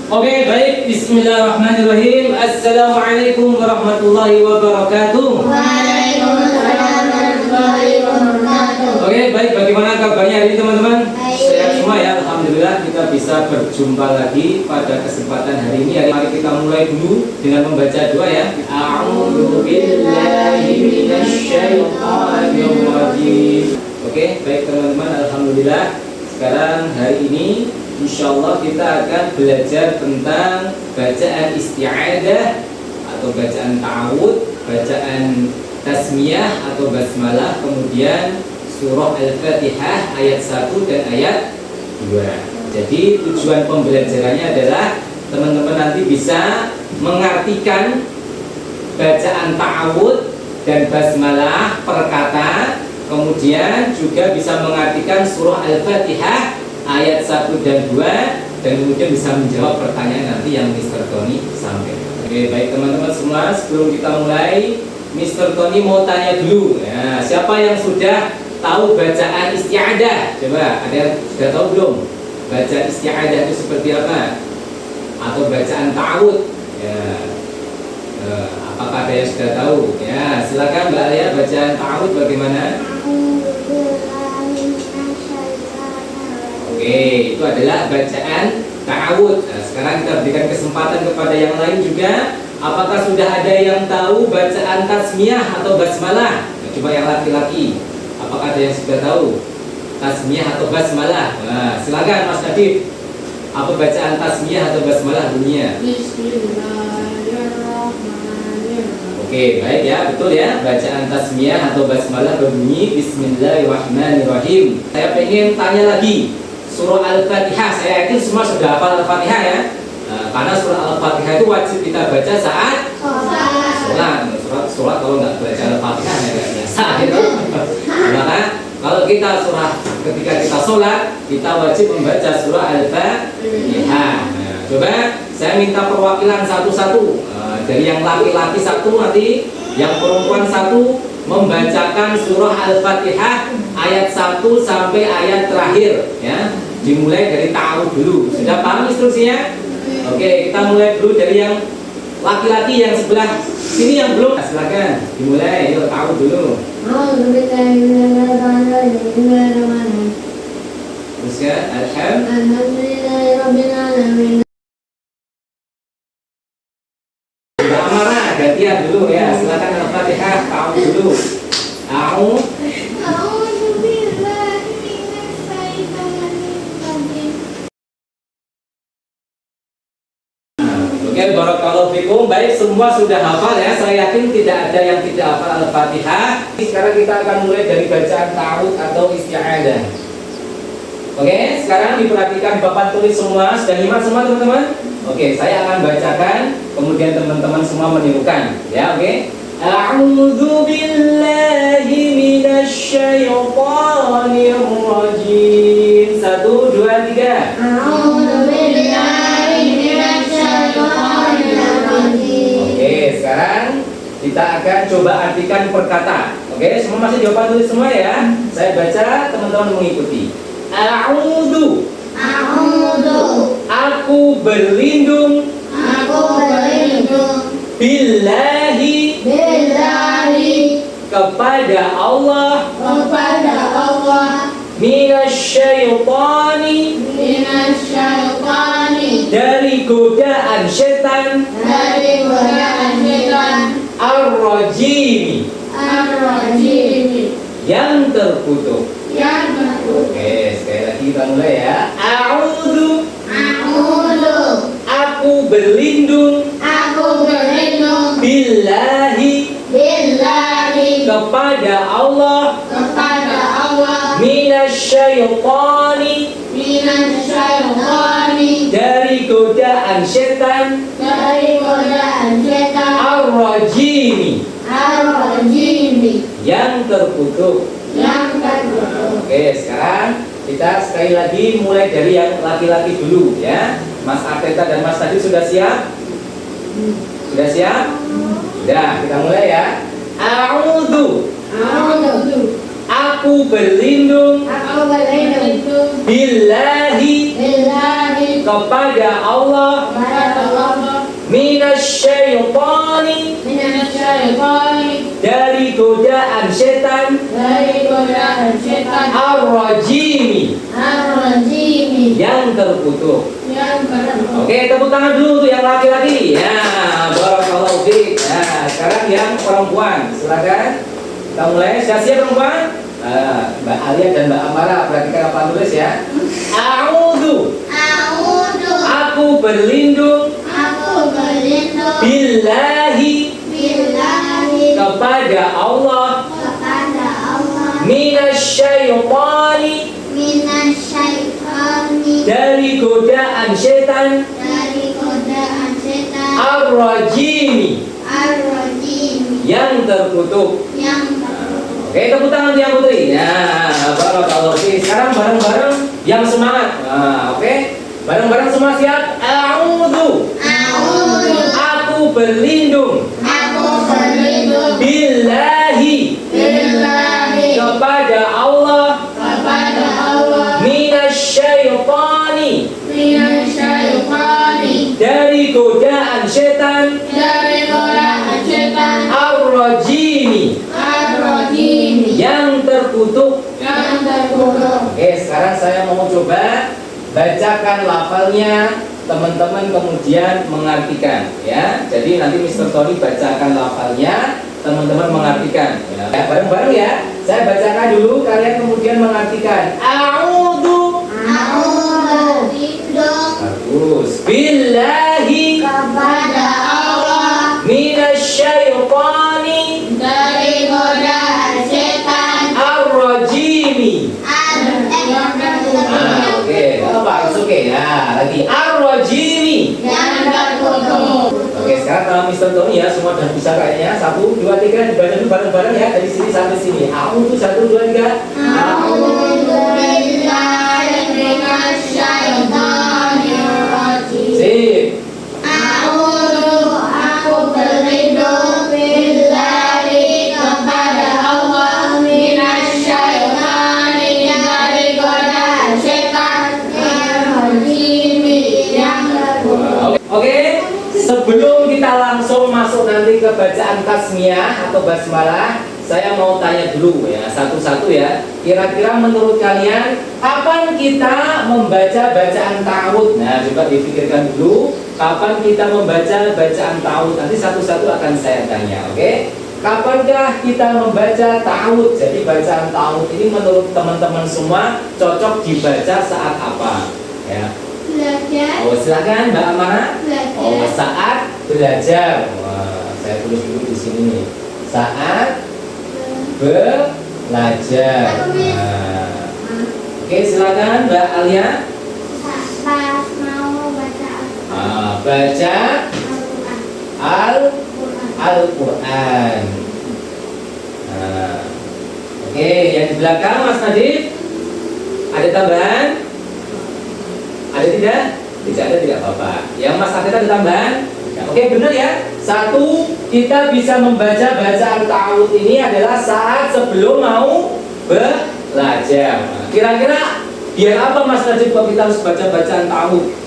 Oke, baik. Bismillahirrahmanirrahim. Assalamualaikum warahmatullahi wabarakatuh. Waalaikumsalam warahmatullahi wabarakatuh. Oke, baik. Bagaimana kabarnya hari ini teman-teman? Baik. Sehat semua ya. Alhamdulillah kita bisa berjumpa lagi pada kesempatan hari ini. Mari kita mulai dulu dengan membaca doa ya. A'udzu billahi minasyaitonir rajim. Oke, baik teman-teman. Alhamdulillah. Sekarang hari ini insyaallah kita akan belajar tentang bacaan isti'adah atau bacaan ta'awud, bacaan tasmiyah atau basmalah, kemudian surah Al-Fatihah ayat 1 dan ayat 2. Jadi tujuan pembelajarannya adalah teman-teman nanti bisa mengartikan bacaan ta'awud dan basmalah per kata, kemudian juga bisa mengartikan surah Al-Fatihah ayat 1 dan 2, dan kemudian bisa menjawab pertanyaan nanti yang Mr. Tony sampaikan. Oke, baik teman-teman semua, sebelum kita mulai, Mr. Tony mau tanya dulu ya, siapa yang sudah tahu bacaan isti'adah? Coba, ada yang sudah tahu belum? Bacaan isti'adah itu seperti apa? Atau bacaan ta'awud ya, apakah ada yang sudah tahu? Ya, silakan Mbak Alia, bacaan ta'awud bagaimana? Oke, itu adalah bacaan ta'awud. Nah, sekarang kita berikan kesempatan kepada yang lain juga. Apakah sudah ada yang tahu bacaan tasmiyah atau basmalah? Nah, coba yang laki-laki. Apakah ada yang sudah tahu tasmiyah atau basmalah? Nah, silakan Mas Nadif. Apa bacaan tasmiyah atau basmalah dunia? Bismillahirrahmanirrahim. Oke, baik ya, betul ya. Bacaan tasmiyah atau basmalah berbunyi Bismillahirrahmanirrahim. Saya pengen tanya lagi. Surah Al-Fatihah, saya yakin semua sudah hafal Al-Fatihah ya. Karena surah Al-Fatihah itu wajib kita baca saat sholat. Sholat kalau nggak baca Al-Fatihah ya nggak biasa gitu. Maka kalau kita ketika kita sholat, kita wajib membaca surah Al-Fatihah. Nah, coba saya minta perwakilan satu-satu. Dari yang laki-laki satu, nanti yang perempuan satu, membacakan surah Al-Fatihah ayat 1 sampai ayat terakhir ya. Dimulai dari ta'awud dulu. Sudah paham instruksinya? Oke, kita mulai dulu dari yang laki-laki yang sebelah sini yang belum. Nah, silakan dimulai. Yuk, ta'awud dulu. Terus ya, Alhamdulillahirrahmanirrahim. Mbak Amara, gantian dulu ya. Silakan Al-Fatihah, ta'awud dulu. Ta'awud. Oke, barakallahu fikum. Baik, semua sudah hafal ya. Saya yakin tidak ada yang tidak hafal Al-Fatihah. Sekarang kita akan mulai dari bacaan ta'awud atau isti'adah. Oke, sekarang diperhatikan Bapak tulis semua. Sudah nyimak semua teman-teman? Oke, saya akan bacakan, kemudian teman-teman semua menirukan. Ya, oke. A'udzu billahi minasyaitonir rajim. 1, 2, 3. A'udzu billahi minasyaitonir rajim. Oke, sekarang kita akan coba artikan per kata. Oke, semua masih jawaban tulis semua ya. Saya baca, teman-teman mengikuti. A'udzu. Aku berlindung. Billahi. Kepada Allah. Minasyaitani. Dari godaan setan. Ar-rajimi. Yang terkutuk. Oke, sekali lagi kita mulai ya. A'udzu. Aku berlindung. Billahi. Kepada Allah. Minasyaitani. Dari godaan setan. Ar-rajimi. Yang terkutuk. Oke, sekarang kita sekali lagi mulai dari yang laki-laki dulu ya. Mas Arteta dan Mas Tadi sudah siap? Sudah siap? Sudah, kita mulai ya. A'udzu. Aku berlindung. Billahi. Kepada Allah. syaitani, dari godaan setan dari godaan setan, ar-rajimi, ar-rajimi, yang terkutuk. yang terkutuk. Oke, tepuk tangan dulu tuh yang laki-laki. Ya, barakallahu fiik. Nah, sekarang yang perempuan, silakan. Kita mulai. Siap perempuan? Mbak Alia dan Mbak Amara, perhatikan apa tulis ya. A'udzu, A'udzu, aku berlindung aku berlindung billahi, billahi, kepada Allah, kepada Allah, minasyaitani, minasyaitani, dari godaan setan dari godaan setan, ar-rajimi, ar-rajimi, yang terkutuk. yang terkutuk. Oke, tepuk tangan untuk yang putri. Nah, barakallahu fiik. Sekarang bareng-bareng yang semangat. Nah, oke. Bareng-bareng semua siap. A'udzu, A'udzu, aku berlindung aku berlindung billahi, billahi, kepada Allah, kepada Allah, minasyaitani, minasyaitani, dari godaan setan dari godaan setan, ar-rajimi, ar-rajimi, yang terkutuk. yang terkutuk. Oke, sekarang saya mau coba bacakan lafalnya, teman-teman kemudian mengartikan ya. Jadi nanti Mr. Tony bacakan lafalnya, teman-teman mengartikan ya. Bareng-bareng ya. Saya bacakan dulu, kalian kemudian mengartikan. A'udzu, A'udzu, berlindung bagus, billahi, kepada Allah, minasyaitani dari godaan setan, ar-rajimi. yang terkutuk. Oke, apa? Oke ya. Lagi ar-rajimi. Yang terkutuk. Oke, sekarang kalau Mr. Tony ya, semua sudah bisa kayaknya. 1, 2, 3, dibaca dulu bareng-bareng ya, dari sini sampai sini. A'udzu, 1, 2, 3. A'udzu billahi minasyaitonir rajim. Sip. A'udzu, aku berlindung billahi kepada Allah, minasyaitonir, dari godaan setan, ar-rajimi, yang terkutuk. Oke, sebelum kita langsung masuk nanti ke bacaan tasmiyah atau basmalah, saya mau tanya dulu ya, satu-satu ya. Kira-kira menurut kalian kapan kita membaca bacaan ta'awudz? Nah, coba dipikirkan dulu, kapan kita membaca bacaan ta'awudz? Nanti satu-satu akan saya tanya, oke? Kapankah kita membaca ta'awudz? Jadi bacaan ta'awudz ini menurut teman-teman semua cocok dibaca saat apa? Ya. Belajar, Oh, silakan Mbak Amara. Oh, belajar, saat belajar. Wah, saya tulis dulu di sini nih. Saat belajar. Nah. Oke, silakan Mbak Alia. pas mau baca Baca Al-Quran. Al-Quran. Nah. Oke, yang di belakang Mas Nadif. Ada tambahan? Ada tidak? Tidak ada, tidak apa-apa. Yang Mas Nadif ada tambahan? Ya, oke, benar ya. 1, kita bisa membaca bacaan ta'awudz ini adalah saat sebelum mau belajar. Nah, kira-kira biar apa Mas Najib kalau kita harus baca bacaan ta'awudz?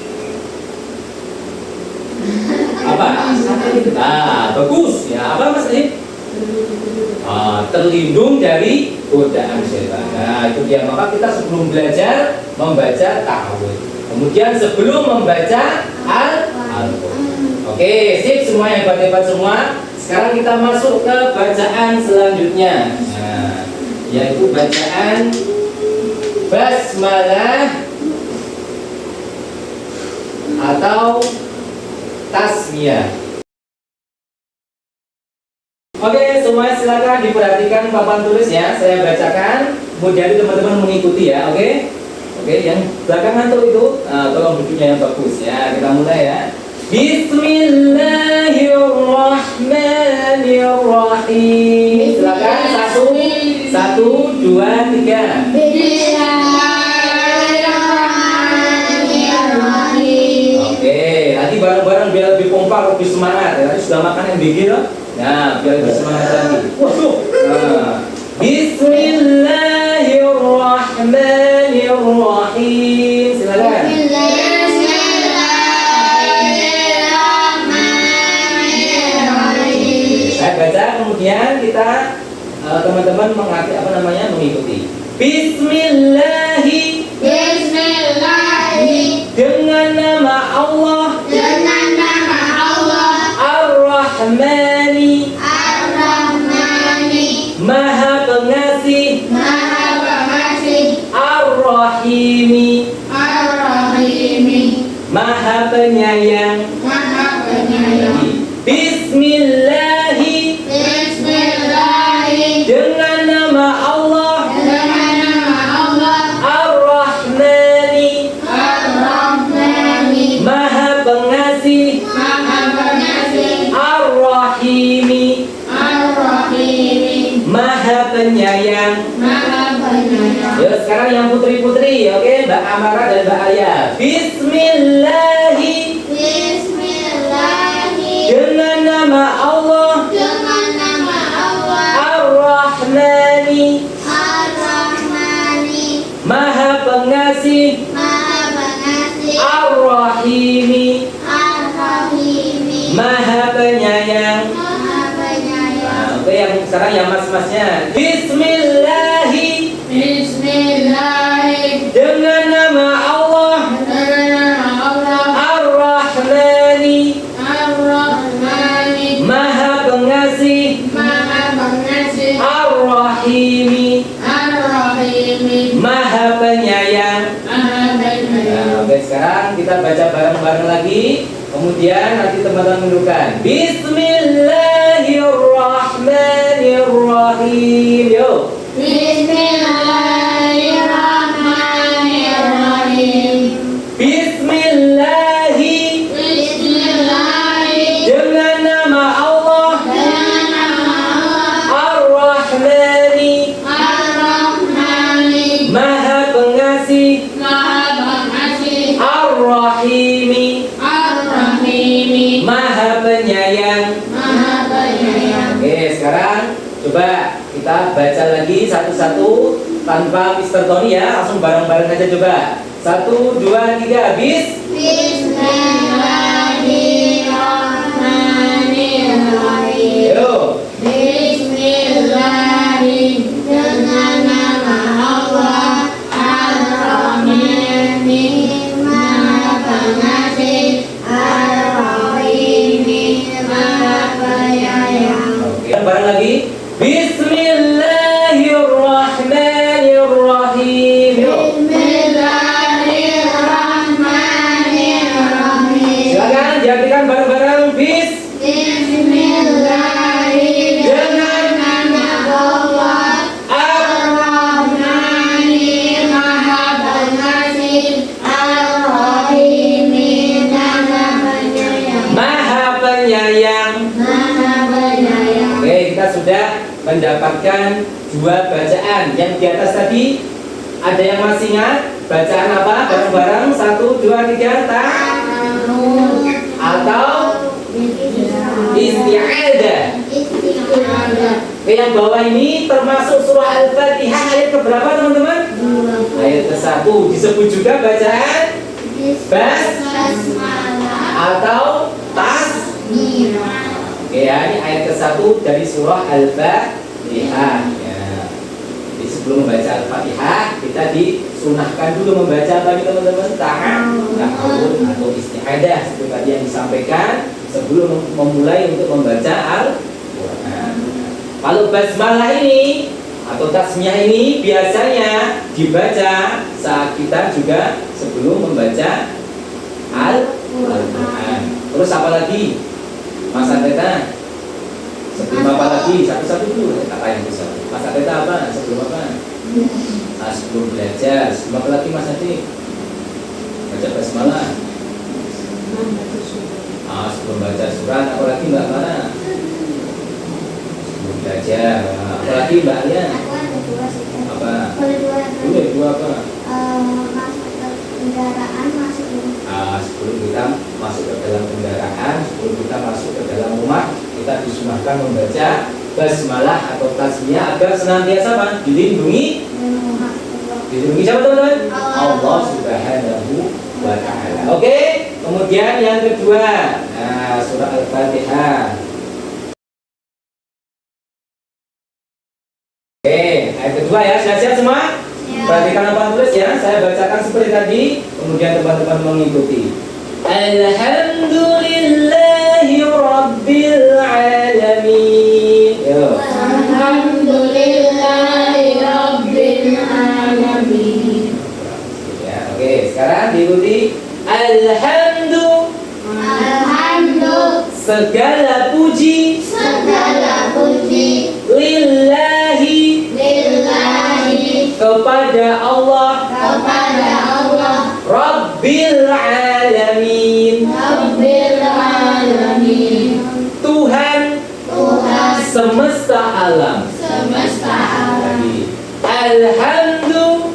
Apa? Nah, bagus ya. Apa Mas Najib? Terlindung dari godaan setan. Nah, itu dia. Maka kita sebelum belajar membaca ta'awudz. Kemudian sebelum membaca Al-Quran. Oke, sip semua yang hebat-hebat semua. Sekarang kita masuk ke bacaan selanjutnya. Nah, yaitu bacaan basmalah atau tasmiyah. Oke, semua silakan diperhatikan papan tulis ya. Saya bacakan, kemudian teman-teman mengikuti ya. Oke, yang belakang ngantuk itu, tolong duduknya yang bagus ya. Kita mulai ya. Bismillahirrahmanirrahim. Silakan 1, 2, 3. Bismillahirrahmanirrahim. Oke, nanti bareng-bareng biar lebih kompak, lebih semangat. Ya, nanti sudah makan yang bikin loh. Nah, biar lebih semangat lagi. Waduh. Nah. Bismillahirrahmanirrahim. Silakan. Saya baca mengikuti. Bismillahi. Bismillahi. Dengan nama Allah. Dengan nama Allah. Ar-Rahmani. Ar-Rahmani. Maha Pengasih. Maha Pengasih. Ar-Rahimi. Ar-Rahimi. Maha Penyayang. Maha Penyayang. Bismillahi. Bismillahi. Dengan nama Allah. Dengan nama Allah. Ar-Rahmani. Ar-Rahmani. Maha Pengasih. Maha Pengasih. Ar-Rahimi. Ar-Rahimi. Maha Penyayang. Maha Penyayang. Yuk sekarang yang putri-putri, oke, Mbak Amara dan Mbak Alia. Bismillahi. Bismillahi. Dengan nama Allah. Dengan nama Allah. Ar-Rahmani. Ar-Rahmani. Maha Pengasih. Maha Pengasih. Ar-Rahimi. Ar-Rahimi. Maha Penyayang. Maha Penyayang. Nah, oke, yang sekarang yang mas-masnya. Bismillahi. Bismillahi. Dengan nama Allah. Dengan nama Allah. Ar-Rahmani. Ar-Rahmani. Maha Pengasih. Maha Pengasih. Ar-Rahimi. Ar-Rahimi. Maha Penyayang. Maha Penyayang. Nah, oke, sekarang kita baca bareng-bareng lagi. Kemudian nanti teman-teman menunjukkan. Bismillahirrahmanirrahim. Yuk. Bismillahirrahmanirrahim. Bismillahi. Bismillahi. Dengan nama Allah. Dengan nama Allah. Ar-Rahmani. Ar-Rahmani. Maha Pengasih. Maha Pengasih. Ar-Rahimi. Ar-Rahimi. Maha Penyayang. Maha Penyayang. Oke, sekarang coba kita baca lagi satu-satu tanpa Mr. Tony ya, langsung bareng-bareng aja coba. 1, 2, 3, bis. Bismillahirrahmanirrahim. Yuk. Bismillahi. Dengan nama Allah. Ar-Rahmani. Maha Pengasih. Ar-Rahimi. Maha Penyayang. Oke, bareng lagi. Bismillahirrahmanirrahim. Yuk. Bismillahirrahmanirrahim. Silakan diartikan bareng-bareng. Bis. Bismillahi. Dengan nama Allah. Ar-Rahmani. Maha Pengasih. Ar-Rahimi. Maha Penyayang. Maha Penyayang. Maha Penyayang. Oke, kita sudah mendapatkan 2 bacaan. Yang di atas tadi ada yang masih ingat? Bacaan apa? Bareng-bareng. 1, 2, 3, ta atau isti'adah. Oke, yang bawah ini termasuk surah Al-Fatihah ayat keberapa teman-teman? Ayat ke-1. Disebut juga bacaan Basmalah. atau tas. Oke ya, ini ayat ke-1 dari surah Al-Fatihah ya. Jadi sebelum membaca Al-Fatihah, kita disunahkan dulu membaca apa nih teman-teman? Ta'awun atau isti'adah seperti tadi yang disampaikan sebelum memulai untuk membaca Al-Quran. Kalau basmalah ini atau tasmiyah ini biasanya dibaca saat kita juga sebelum membaca Al-Quran. Terus apa lagi? Mas Ateta, sebelum apa lagi? Satu-satu dulu. Apa yang bisa? Mas Ateta apa? Sebelum apa? Sebelum belajar. Sebelum apa lagi Mas Adi? Baca basmalah. Sebelum baca surat. Apa lagi Mbak Mara? Sebelum belajar. Apa lagi Mbak Alia? Apa? Dua apa? Masuk ke kendaraan, masuk Sebelum kita masuk ke dalam kendaraan, sebelum kita masuk ke dalam rumah, kita disunahkan membaca basmalah atau tasmiyah agar senantiasa apa? Dilindungi siapa teman-teman? Allah Subhanahu wa Ta'ala. Oke, kemudian yang kedua, surah Al-Fatihah. Oke, ayat kedua ya, siap-siap semua? Ya. Perhatikan apa tulis ya, saya bacakan seperti tadi, kemudian teman-teman mengikuti. Alhamdulillahi Rabbil Alamin. Yo. Alhamdulillahi Rabbil Alamin. Ya, oke, sekarang diikuti. Alhamdu, segala puji Segala puji lillahi, lillahi kepada Allah kepada Allah Rabbil Alamin, Rabbil Alamin, Tuhan Tuhan semesta alam. semesta alam. Lagi. Alhamdu,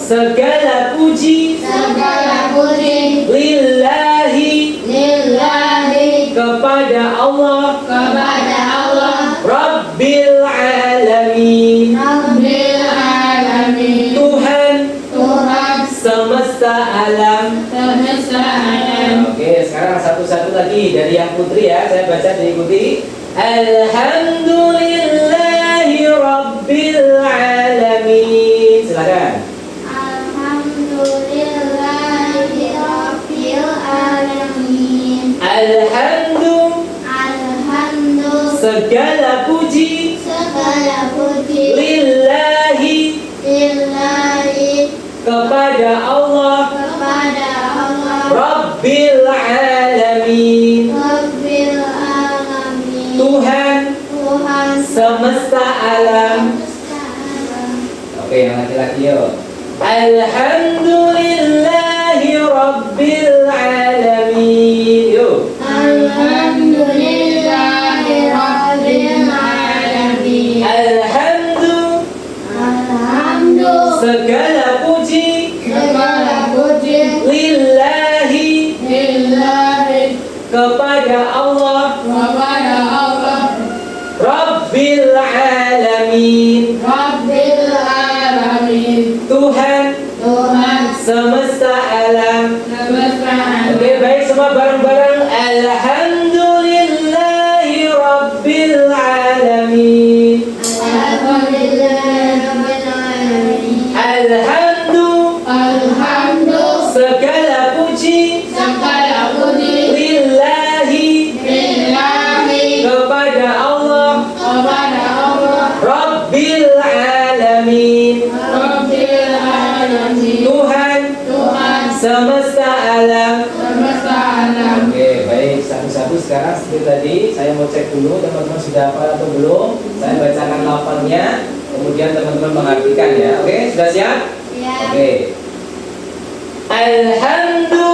segala puji Segala puji lillahi, lillahi kepada Allah kepada Allah Rabbil Alamin, Rabbil Alamin, Tuhan Tuhan semesta alam. semesta alam. Oke, sekarang satu-satu lagi dari yang putri ya, saya baca diikuti. Alhamdulillahi Rabbil Alamin. Silakan. Alhamdulillahi Rabbil Alamin. Alhamdu, Alhamdu segala puji segala puji lillahi, lillahi kepada Allah kepada Allah Rabbil Alamin, Rabbil Alamin, Tuhan Tuhan semesta alam. semesta alam. Oke, yang laki-laki yuk. Alhamdulillahi Rabbil Alamin. Yuk. Alhamdulillahi Rabbil Alamin. Alhamdu, Alhamdu segala puji segala puji lillahi, lillahi kepada Allah kepada Allah Rabbil Alamin, Rabbil Alamin, Tuhan Tuhan semesta alam. semesta alam. Oke, baik, semua bareng-bareng. Alhamdulillahi Rabbil Alamin. Alhamdulillahi Rabbil Alamin. Alhamdu, Alhamdu segala puji segala puji lillahi, lillahi kepada Allah kepada Allah Rabbil Alamin, Rabbil Alamin, Tuhan Tuhan semesta alam. semesta alam. Oke, baik, satu-satu sekarang seperti tadi saya mau cek dulu teman-teman sudah hafal atau belum. Saya bacakan lafalnya, kemudian teman-teman mengartikan ya. Oke, sudah siap? Ya. Oke. Alhamdu,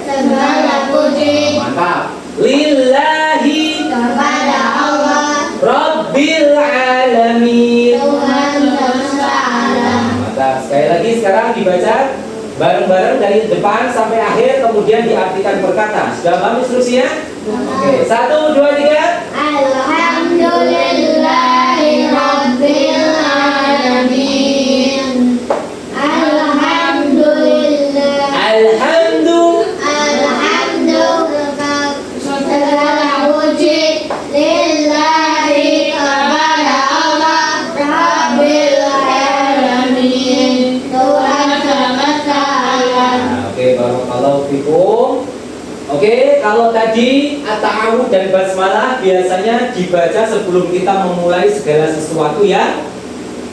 Segala puji mantap. Lillahi, kepada Allah Rabbil Alamin. Tuhan semesta alam. Mantap. Sekali lagi sekarang dibaca bareng-bareng dari depan sampai akhir, kemudian diartikan per kata. Sudah paham instruksinya? Oke, 1, 2, 3. Alhamdulillahi Rabbil Alamin. Alhamdulillah. Alhamdu, Segala puji lillahi kepada Allah Rabbil Alamin, Tuhan semesta alam. Nah, oke, barakallahu fikum. Oke, kalau tadi at-ta'awud dan basmalah biasanya dibaca sebelum kita memulai segala sesuatu ya.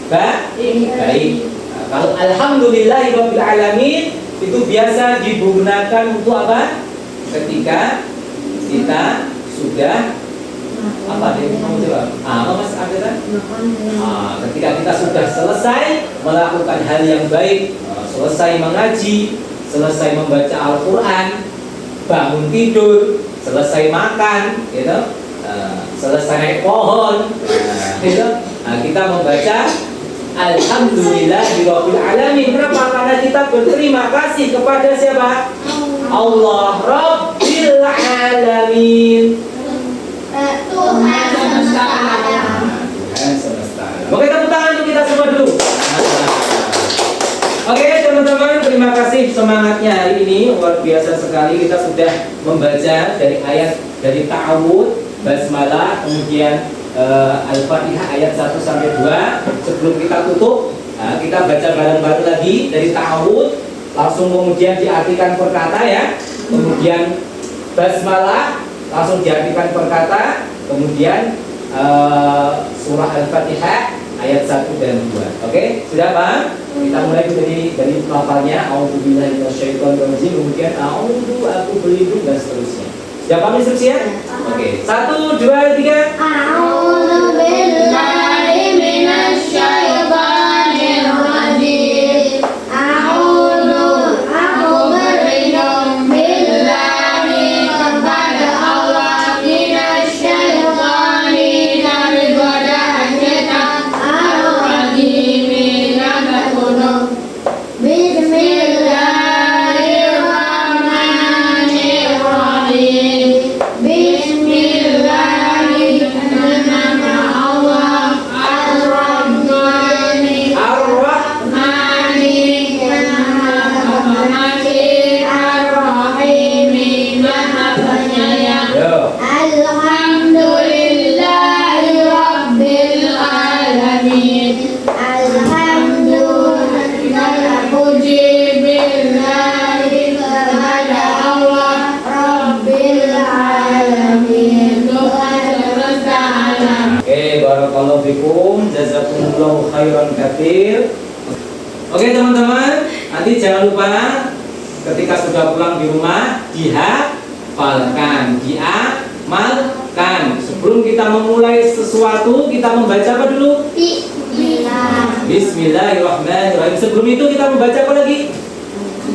Baik. Nah, kalau alhamdulillahirabbil alamin itu biasa digunakan untuk apa? Ketika kita sudah apa deh kamu coba? Apa Mas Abdullah? Ketika kita sudah selesai melakukan hal yang baik, selesai mengaji, selesai membaca Al-Quran, bangun tidur, selesai makan, gitu, selesai naik pohon, gitu. Nah, kita membaca Alhamdulillahirabbil alamin. Kenapa? Karena kita berterima kasih kepada siapa? Allah Rabbil Alamin. Tuhan semesta alam. Tuhan semesta alam. Oke, tepuk tangan untuk kita semua dulu. Oke teman-teman, terima kasih semangatnya hari ini, luar biasa sekali. Kita sudah membaca dari ayat dari ta'awud, basmalah, kemudian Al-Fatihah ayat 1 sampai 2. Sebelum kita tutup, kita baca bareng-bareng lagi dari ta'awud, langsung kemudian diartikan per kata ya. Kemudian basmalah langsung diartikan per kata, kemudian surah Al-Fatihah ayat 1 dan 2. Oke, sudah paham? Kita mulai dari lafalnya a'udzubillahi minasyaitonirrajim, kemudian a'udzu, aku berlindung, dan seterusnya. Sudah paham instruksinya? Oke, 1 2 3. A'udzu billahi minasyaitonir rajim. Aku berlindung billahi kepada Allah minasyaitonir dari godaan setan ar-rajim yang terkutuk. Bismillahirrahmanirrahim. Barakallahu fikum, jazakumullahu khairan katsir. Oke teman-teman, nanti jangan lupa ketika sudah pulang di rumah dihafalkan, diamalkan. Sebelum kita memulai sesuatu, kita membaca apa dulu? Bismillah. Bismillahirrahmanirrahim. Sebelum itu kita membaca apa lagi?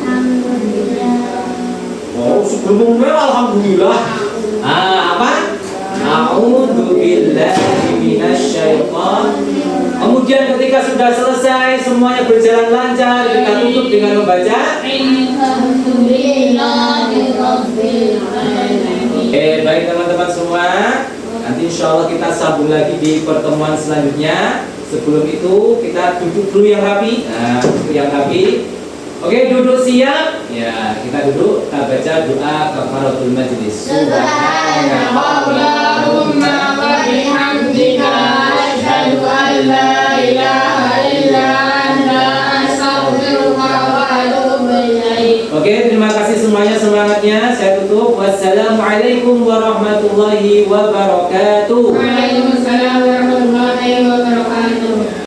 Alhamdulillah. Oh, sebelum memulai alhamdulillah. Apa? A'udzu billahi minasyaitonir. Kemudian ketika sudah selesai semuanya berjalan lancar, kita tutup dengan membaca Alhamdulillahirabbil alamin. Oke, baik teman-teman semua. Nanti insya Allah kita sambung lagi di pertemuan selanjutnya. Sebelum itu kita duduk dulu yang rapi. Nah, duduk yang rapi. Oke, duduk siap. Ya, kita duduk. Kita baca doa kafaratul majlis. Subhanallahumma wa bihamdika asyhadu an la ilaha illa anta astaghfiruka wa atubu ilaik. Oke, terima kasih semuanya, semangatnya. Saya tutup. Wassalamualaikum warahmatullahi wabarakatuh. Waalaikumsalam warahmatullahi wabarakatuh.